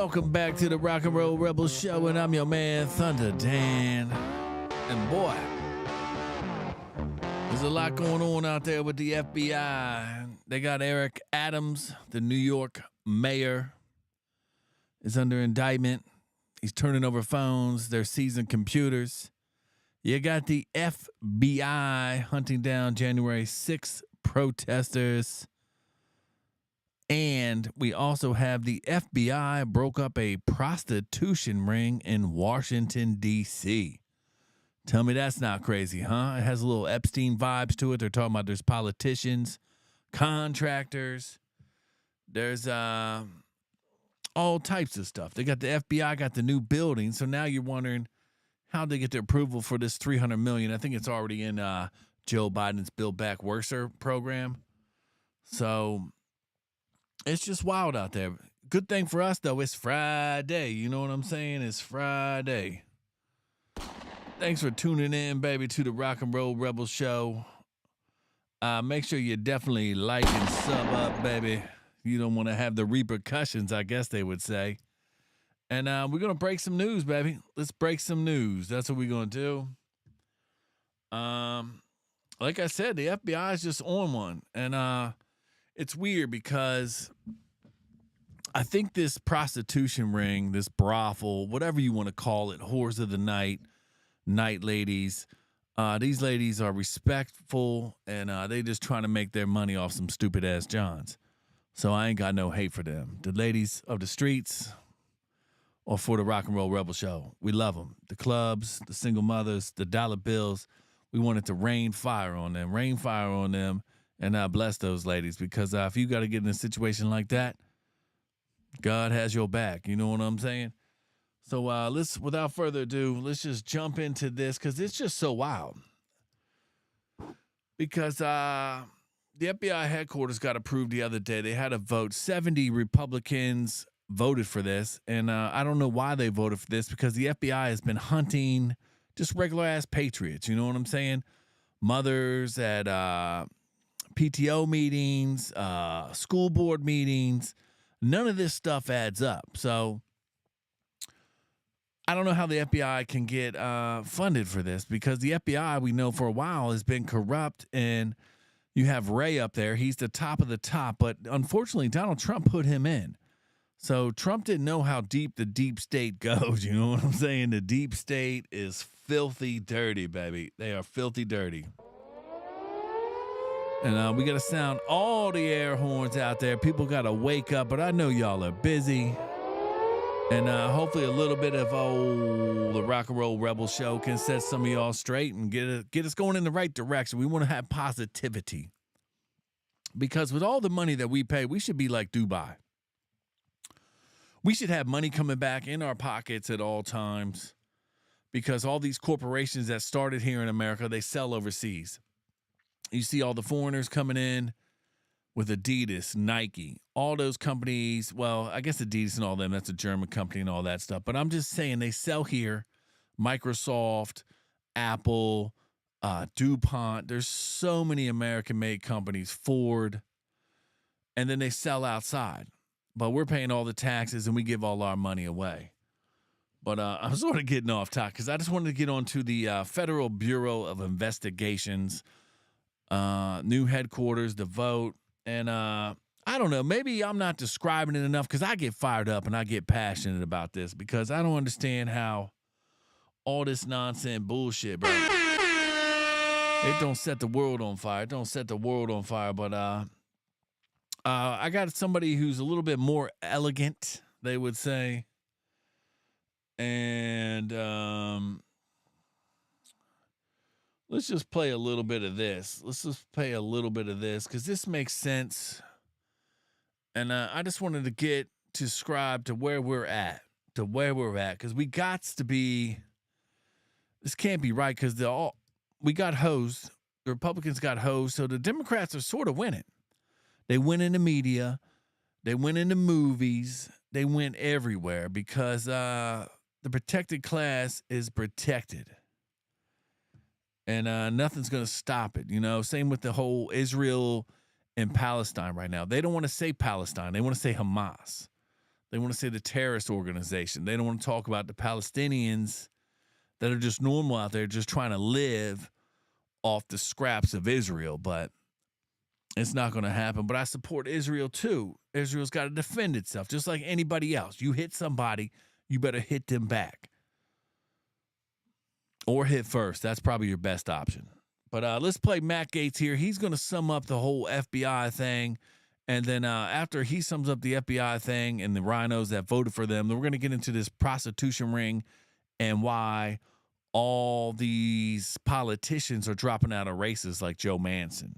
Welcome back to the Rock and Roll Rebel Show, and I'm your man, Thunder Dan. And boy, there's a lot going on out there with the FBI. They got Eric Adams, the New York mayor, is under indictment. He's turning over phones. They're seizing computers. You got the FBI hunting down January 6th protesters. And we also have the FBI broke up a prostitution ring in Washington, D.C. Tell me that's not crazy, huh? It has a little Epstein vibes to it. They're talking about there's politicians, contractors. There's all types of stuff. They got the FBI, got the new building. So now you're wondering how'd they get the approval for this $300 million? I think it's already in Joe Biden's Build Back Worser program. So it's just wild out there. Good thing for us, though, it's Friday. You know what I'm saying? It's Friday. Thanks for tuning in, baby, to the Rock and Roll Rebel Show. Make sure you definitely like and sub up, baby. You don't want to have the repercussions, I guess they would say. And we're going to break some news, baby. Let's break some news. That's what we're going to do. Like I said, the FBI is just on one. And it's weird because I think this prostitution ring, this brothel, whatever you want to call it, whores of the night ladies, these ladies are respectful and they just trying to make their money off some stupid ass Johns. So I ain't got no hate for them. The ladies of the streets or for the Rock and Roll Rebel Show, we love them. The clubs, the single mothers, the dollar bills, we want it to rain fire on them. And bless those ladies, because if you got to get in a situation like that, God has your back. You know what I'm saying? So let's, without further ado, let's just jump into this because it's just so wild. Because the FBI headquarters got approved the other day. They had a vote. 70 Republicans voted for this. And I don't know why they voted for this, because the FBI has been hunting just regular ass patriots. You know what I'm saying? Mothers at PTO meetings, school board meetings. None of this stuff adds up. So I don't know how the FBI can get funded for this, because the FBI, we know for a while, has been corrupt. And you have Ray up there. He's the top of the top. But unfortunately, Donald Trump put him in. So Trump didn't know how deep the deep state goes. You know what I'm saying? The deep state is filthy dirty, baby. They are filthy dirty. And we got to sound all the air horns out there. People got to wake up, but I know y'all are busy. And hopefully a little bit of the Rock and Roll Rebel Show can set some of y'all straight and get us going in the right direction. We want to have positivity. Because with all the money that we pay, we should be like Dubai. We should have money coming back in our pockets at all times, because all these corporations that started here in America, they sell overseas. You see all the foreigners coming in with Adidas, Nike, all those companies. Well, I guess Adidas and all them, that's a German company and all that stuff. But I'm just saying they sell here. Microsoft, Apple, DuPont. There's so many American-made companies, Ford. And then they sell outside. But we're paying all the taxes and we give all our money away. But I'm sort of getting off topic because I just wanted to get on to the Federal Bureau of Investigations, new headquarters, the vote. And I don't know, maybe I'm not describing it enough, because I get fired up and I get passionate about this, because I don't understand how all this nonsense bullshit, bro. It don't set the world on fire. It don't set the world on fire. But I got somebody who's a little bit more elegant, they would say. And let's just play a little bit of this. Because this makes sense. And I just wanted to get to describe to where we're at. Because we got to be, this can't be right, because we got hosed. The Republicans got hosed. So the Democrats are sort of winning. They went in the media. They went into movies. They went everywhere, because the protected class is protected. And nothing's going to stop it. You know, same with the whole Israel and Palestine right now. They don't want to say Palestine. They want to say Hamas. They want to say the terrorist organization. They don't want to talk about the Palestinians that are just normal out there, just trying to live off the scraps of Israel. But it's not going to happen. But I support Israel too. Israel's got to defend itself, just like anybody else. You hit somebody, you better hit them back. Or hit first. That's probably your best option. But let's play Matt Gaetz here. He's going to sum up the whole FBI thing. And then after he sums up the FBI thing and the rhinos that voted for them, then we're going to get into this prostitution ring and why all these politicians are dropping out of races like Joe Manson.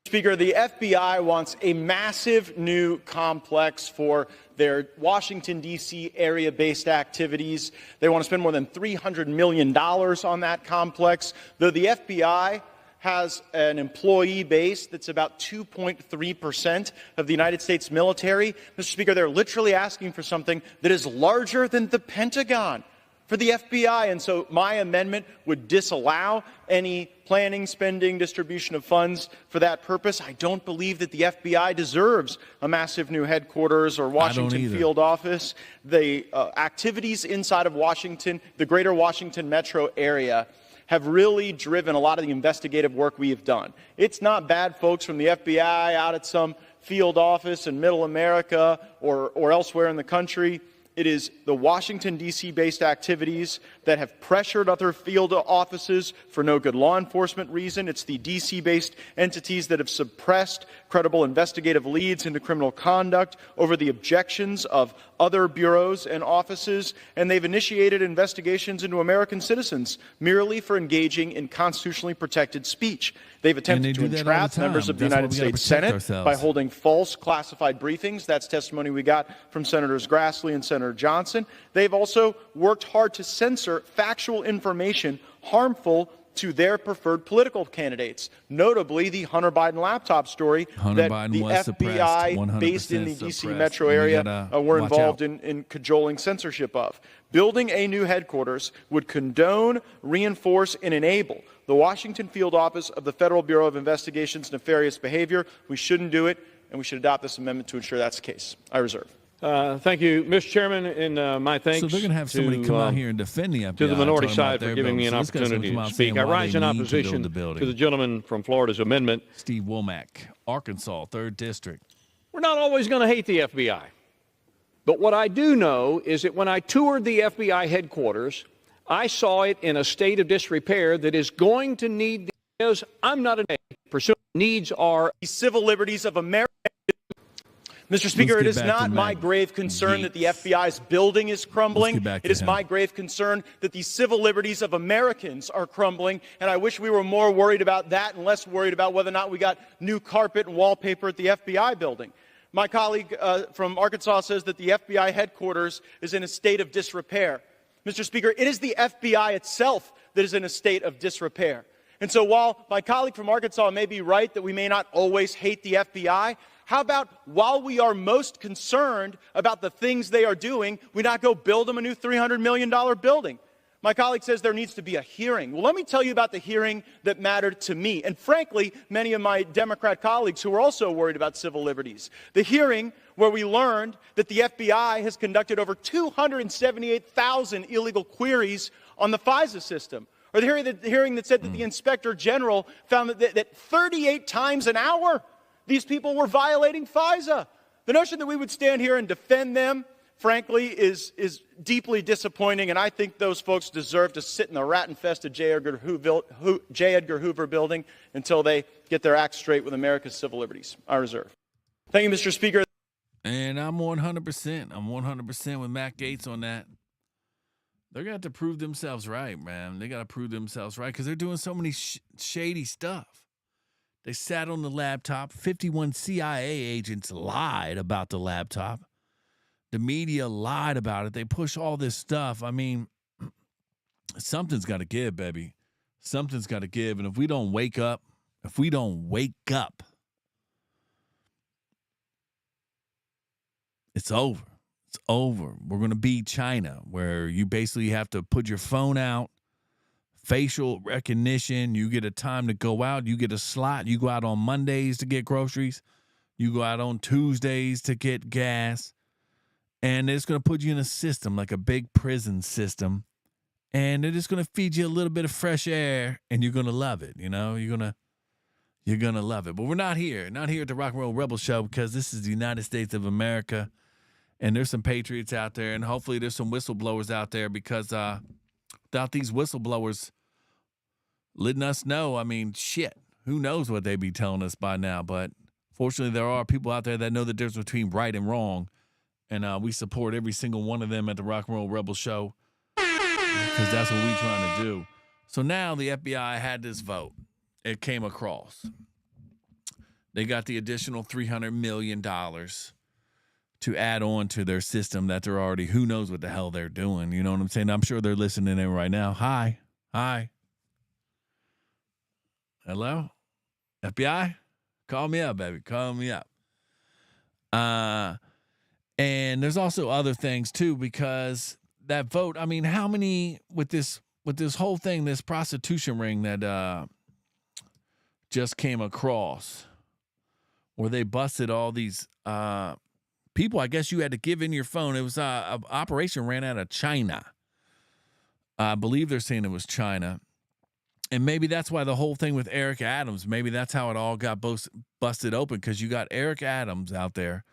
Speaker, the FBI wants a massive new complex for their Washington, D.C. area-based activities. They want to spend more than $300 million on that complex, though the FBI has an employee base that's about 2.3% of the United States military. Mr. Speaker, they're literally asking for something that is larger than the Pentagon for the FBI. And so my amendment would disallow any planning, spending, distribution of funds for that purpose. I don't believe that the FBI deserves a massive new headquarters or Washington field office. The activities inside of Washington, the greater Washington metro area, have really driven a lot of the investigative work we have done. It's not bad folks from the FBI out at some field office in middle America or elsewhere in the country. It is the Washington, D.C. based activities that have pressured other field offices for no good law enforcement reason. It's the D.C. based entities that have suppressed credible investigative leads into criminal conduct over the objections of other bureaus and offices. And they've initiated investigations into American citizens merely for engaging in constitutionally protected speech. They've attempted to entrap members of the United States Senate by holding false classified briefings. That's testimony we got from Senators Grassley and Senator Johnson. They've also worked hard to censor factual information harmful to their preferred political candidates, notably the Hunter Biden laptop story that the FBI based in the D.C. metro area were involved in cajoling censorship of. Building a new headquarters would condone, reinforce, and enable the Washington field office of the Federal Bureau of Investigation's nefarious behavior. We shouldn't do it, and we should adopt this amendment to ensure that's the case. I reserve. Thank you, Mr. Chairman, and my thanks. So they're going to have somebody come out here and defend the FBI. To the minority side for giving me an opportunity to speak. I rise in opposition to the gentleman from Florida's amendment. Steve Womack, Arkansas, 3rd District. We're not always going to hate the FBI. But what I do know is that when I toured the FBI headquarters, I saw it in a state of disrepair that is going to need, I'm not an pursuing needs are the civil liberties of America. Mr. Speaker, it is not my grave concern that the FBI's building is crumbling. It is my grave concern that the civil liberties of Americans are crumbling, and I wish we were more worried about that and less worried about whether or not we got new carpet and wallpaper at the FBI building. My colleague from Arkansas says that the FBI headquarters is in a state of disrepair. Mr. Speaker, it is the FBI itself that is in a state of disrepair. And so while my colleague from Arkansas may be right that we may not always hate the FBI, how about while we are most concerned about the things they are doing, we not go build them a new $300 million building? My colleague says there needs to be a hearing. Well, let me tell you about the hearing that mattered to me, and frankly, many of my Democrat colleagues who are also worried about civil liberties. The hearing where we learned that the FBI has conducted over 278,000 illegal queries on the FISA system. Or the hearing that said that the Inspector General found that 38 times an hour these people were violating FISA. The notion that we would stand here and defend them, frankly, is deeply disappointing, and I think those folks deserve to sit in the rat-infested J. Edgar Hoover building until they get their act straight with America's civil liberties. I reserve. Thank you, Mr. Speaker. And I'm 100%. I'm 100% with Matt Gaetz on that. They're going to have to prove themselves right, man. They got to prove themselves right because they're doing so many shady stuff. They sat on the laptop. 51 CIA agents lied about the laptop. The media lied about it. They push all this stuff. I mean, something's got to give, baby. Something's got to give. And if we don't wake up, it's over. It's over. We're going to be China, where you basically have to put your phone out, facial recognition. You get a time to go out. You get a slot. You go out on Mondays to get groceries. You go out on Tuesdays to get gas, and it's going to put you in a system like a big prison system, and they're just going to feed you a little bit of fresh air, and you're going to love it. You know, you're going to love it. But we're not here at the Rock and Roll Rebel Show, because this is the United States of America, and there's some patriots out there, and hopefully there's some whistleblowers out there, because without these whistleblowers letting us know, I mean, shit, who knows what they be telling us by now. But fortunately, there are people out there that know the difference between right and wrong, and we support every single one of them at the Rock and Roll Rebel Show, because that's what we're trying to do. So now the FBI had this vote. It came across. They got the additional $300 million to add on to their system that they're already, who knows what the hell they're doing. You know what I'm saying? I'm sure they're listening in right now. Hi. Hello? FBI? Call me up, baby. Call me up. And there's also other things too, because that vote, I mean, how many with this whole thing, this prostitution ring that just came across, where they busted all these people. I guess you had to give in your phone. It was an operation ran out of China. I believe they're saying it was China. And maybe that's why the whole thing with Eric Adams, maybe that's how it all got busted open, because you got Eric Adams out there,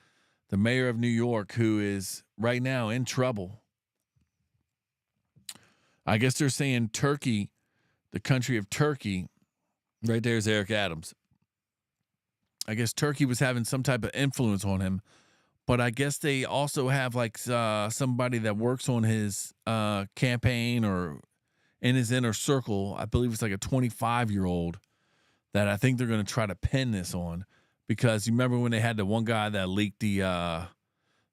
the mayor of New York, who is right now in trouble. I guess they're saying Turkey, the country of Turkey, right there's Eric Adams. I guess Turkey was having some type of influence on him, but I guess they also have like somebody that works on his campaign or in his inner circle. I believe it's like a 25-year-old that I think they're going to try to pin this on, because you remember when they had the one guy that leaked the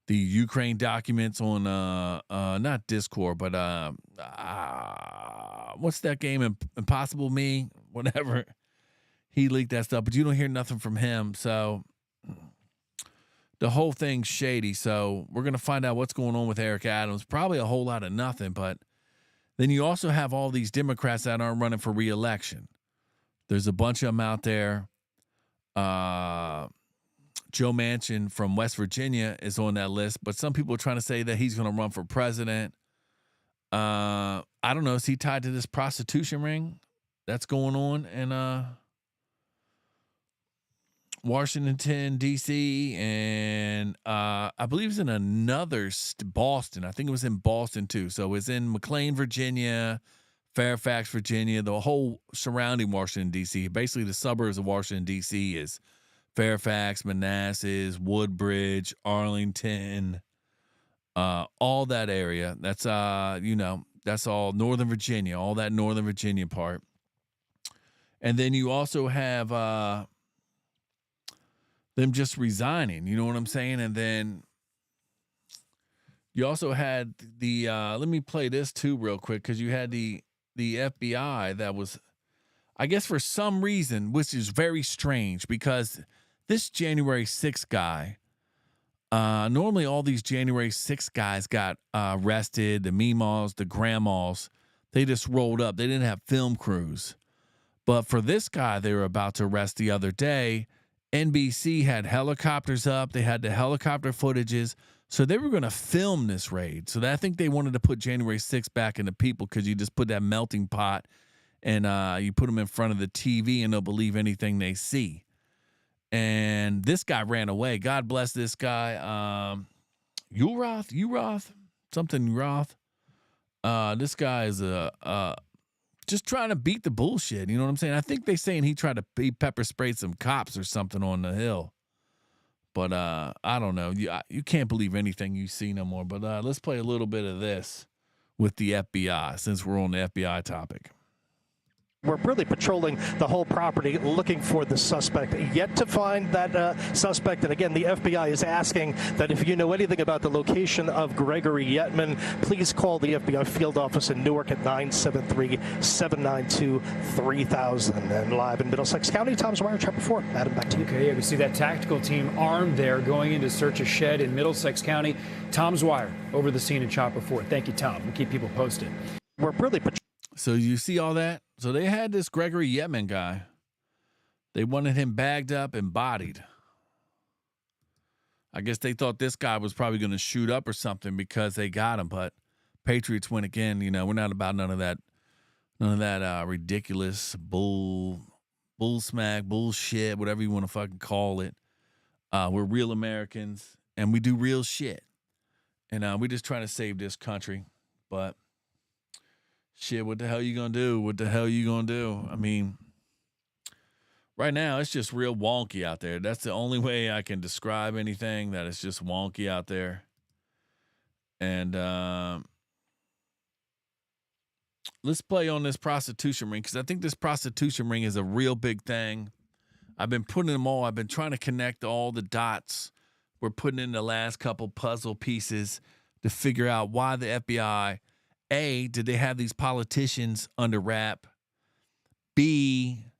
Ukraine documents on not Discord, but what's that game? Impossible Me, whatever. He leaked that stuff, but you don't hear nothing from him. So the whole thing's shady. So we're going to find out what's going on with Eric Adams. Probably a whole lot of nothing, but then you also have all these Democrats that aren't running for re-election. There's a bunch of them out there. Joe Manchin from West Virginia is on that list, but some people are trying to say that he's going to run for president. I don't know. Is he tied to this prostitution ring that's going on in Washington, D.C., and I believe it's in another Boston. I think it was in Boston, too. So it's in McLean, Virginia, Fairfax, Virginia, the whole surrounding Washington, D.C. Basically, the suburbs of Washington, D.C. is Fairfax, Manassas, Woodbridge, Arlington, all that area. That's, that's all Northern Virginia, all that Northern Virginia part. And then you also have them just resigning, you know what I'm saying? And then you also had the let me play this too real quick, because you had the FBI that was, I guess for some reason, which is very strange, because this January 6th guy, normally all these January 6th guys got arrested, the meemaws, the grandmas, they just rolled up. They didn't have film crews. But for this guy they were about to arrest the other day, NBC had helicopters up. They had the helicopter footages. So they were going to film this raid. So I think they wanted to put January 6th back into people, because you just put that melting pot and you put them in front of the TV and they'll believe anything they see. And this guy ran away. God bless this guy. Uroth, something Roth. This guy is just trying to beat the bullshit. You know what I'm saying? I think they're saying he tried to pepper sprayed some cops or something on the Hill. But I don't know. You can't believe anything you see no more. But let's play a little bit of this with the FBI, since we're on the FBI topic. We're really patrolling the whole property looking for the suspect. Yet to find that suspect. And again, the FBI is asking that if you know anything about the location of Gregory Yetman, please call the FBI field office in Newark at 973-792-3000. And live in Middlesex County, Tom's Wire, Chapter 4. Adam, back to you. Okay, yeah, we see that tactical team armed there going in to search a shed in Middlesex County. Tom's Wire over the scene in Chopper 4. Thank you, Tom. We'll keep people posted. We're really So you see all that? So they had this Gregory Yetman guy. They wanted him bagged up and bodied. I guess they thought this guy was probably going to shoot up or something because they got him. But Patriots win again. You know, we're not about none of that ridiculous bull smack, bullshit, whatever you want to fucking call it. We're real Americans and we do real shit. And we're just trying to save this country. But shit, what the hell you gonna do? What the hell you gonna do? I mean, right now it's just real wonky out there. That's the only way I can describe anything, that it's just wonky out there. And let's play on this prostitution ring, because I think this prostitution ring is a real big thing. I've been putting them all. I've been trying to connect all the dots. We're putting in the last couple puzzle pieces to figure out why the FBI, A, did they have these politicians under wrap? B,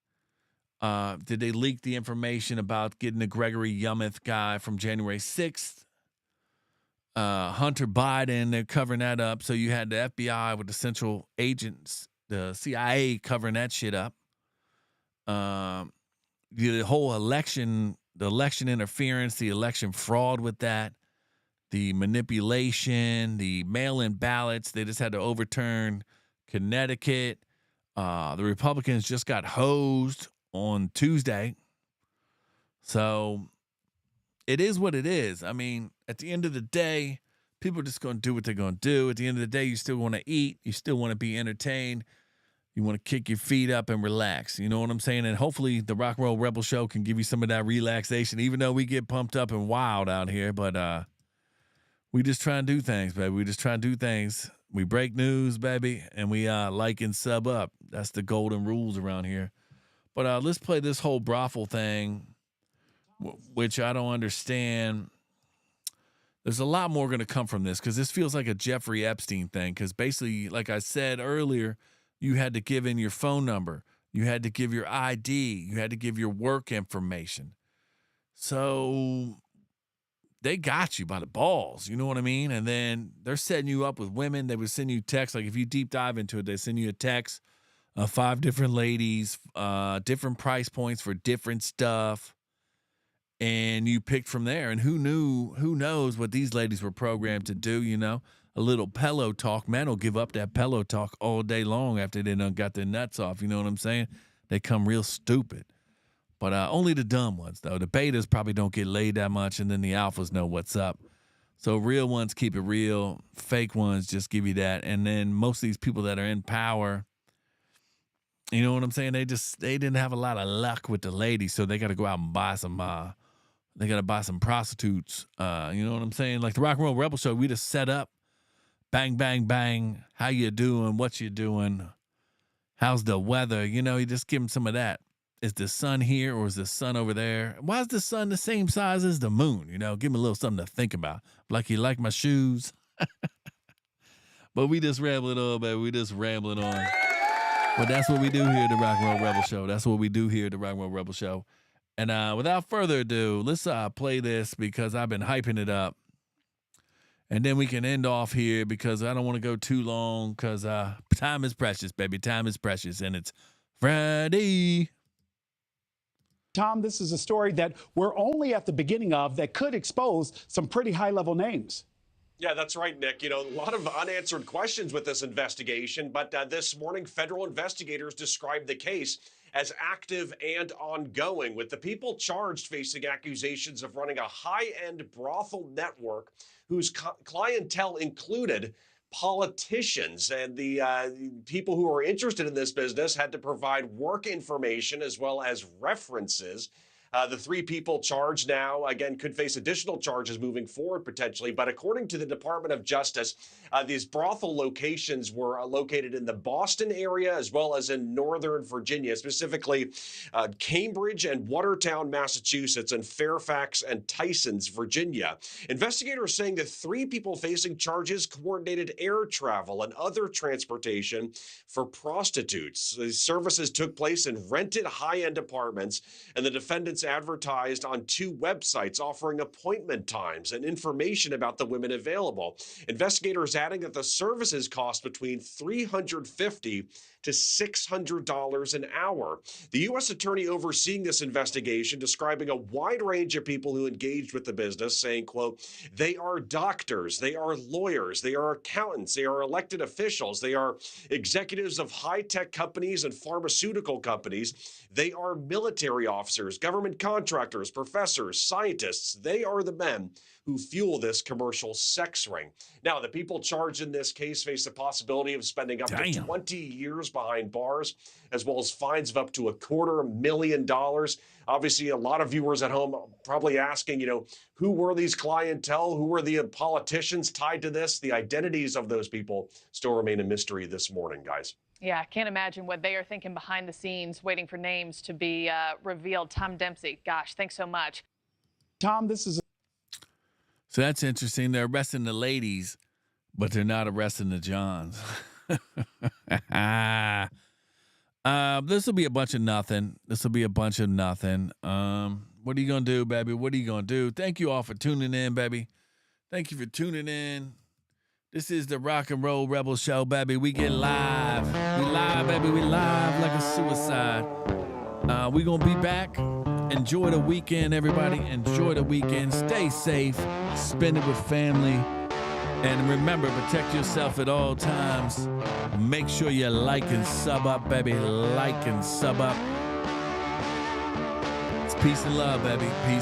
did they leak the information about getting the Gregory Yumeth guy from January 6th? Hunter Biden, they're covering that up. So you had the FBI with the central agents, the CIA covering that shit up. The whole election, the election interference, the election fraud with that, the manipulation, the mail-in ballots. They just had to overturn Connecticut. The Republicans just got hosed on Tuesday. So it is what it is. I mean, at the end of the day, people are just going to do what they're going to do. At the end of the day, you still want to eat. You still want to be entertained. You want to kick your feet up and relax. You know what I'm saying? And hopefully the Rock and Roll Rebel Show can give you some of that relaxation, even though we get pumped up and wild out here. But we just try and do things, baby. We just try and do things. We break news, baby, and we like and sub up. That's the golden rules around here. But let's play this whole brothel thing, which I don't understand. There's a lot more going to come from this, because this feels like a Jeffrey Epstein thing. Because basically, like I said earlier, you had to give in your phone number. You had to give your ID. You had to give your work information. So they got you by the balls. You know what I mean? And then they're setting you up with women. They would send you texts. Like if you deep dive into it, they send you a text, 5 different ladies, different price points for different stuff. And you picked from there. And who knows what these ladies were programmed to do, you know? A little pillow talk. Men will give up that pillow talk all day long after they done got their nuts off. You know what I'm saying? They come real stupid. But only the dumb ones, though. The betas probably don't get laid that much, and then the alphas know what's up. So real ones keep it real. Fake ones just give you that. And then most of these people that are in power, you know what I'm saying? They didn't have a lot of luck with the ladies, so they got to go out and buy some. They got to buy some prostitutes. You know what I'm saying? Like the Rock and Roll Rebel Show, we just set up. Bang, bang, bang. How you doing? What you doing? How's the weather? You know, you just give them some of that. Is the sun here or is the sun over there? Why is the sun the same size as the moon? You know, give them a little something to think about. Like, you like my shoes? But we just rambling on, baby. We just rambling on. But that's what we do here at the Rock and Roll Rebel Show. That's what we do here at the Rock and Roll Rebel Show. And without further ado, let's play this because I've been hyping it up. And then we can end off here because I don't want to go too long because time is precious, baby. Time is precious. And it's Friday. Tom, this is a story that we're only at the beginning of that could expose some pretty high-level names. Yeah, that's right, Nick. You know, a lot of unanswered questions with this investigation, but this morning, federal investigators described the case as active and ongoing, with the people charged facing accusations of running a high-end brothel network whose clientele included politicians. And the people who are interested in this business had to provide work information as well as references. The 3 people charged now, again, could face additional charges moving forward potentially. But according to the Department of Justice, these brothel locations were located in the Boston area as well as in Northern Virginia, specifically Cambridge and Watertown, Massachusetts, and Fairfax and Tysons, Virginia. Investigators saying that 3 people facing charges coordinated air travel and other transportation for prostitutes. These services took place in rented high-end apartments, and the defendants advertised on 2 websites offering appointment times and information about the women available. Investigators adding that the services cost between $350 to $600 an hour. The U.S. attorney overseeing this investigation describing a wide range of people who engaged with the business, saying, quote, they are doctors, they are lawyers, they are accountants, they are elected officials, they are executives of high-tech companies and pharmaceutical companies, they are military officers, government contractors, professors, scientists. They are the men who fuel this commercial sex ring. Now, the people charged in this case face the possibility of spending up to 20 years behind bars, as well as fines of up to $250,000. Obviously, a lot of viewers at home probably asking, who were these clientele? Who were the politicians tied to this? The identities of those people still remain a mystery this morning, guys. Yeah, I can't imagine what they are thinking behind the scenes, waiting for names to be revealed. Tom Dempsey, gosh, thanks so much. Tom, this is So that's interesting. They're arresting the ladies, but they're not arresting the Johns. This will be a bunch of nothing. What are you going to do, baby? What are you going to do? Thank you all for tuning in, baby. Thank you for tuning in. This is the Rock and Roll Rebel Show, baby. We get live. We live, baby. We live like a suicide. We going to be back. Enjoy the weekend, everybody. Enjoy the weekend. Stay safe. Spend it with family. And remember, protect yourself at all times. Make sure you like and sub up, baby. Like and sub up. It's peace and love, baby. Peace.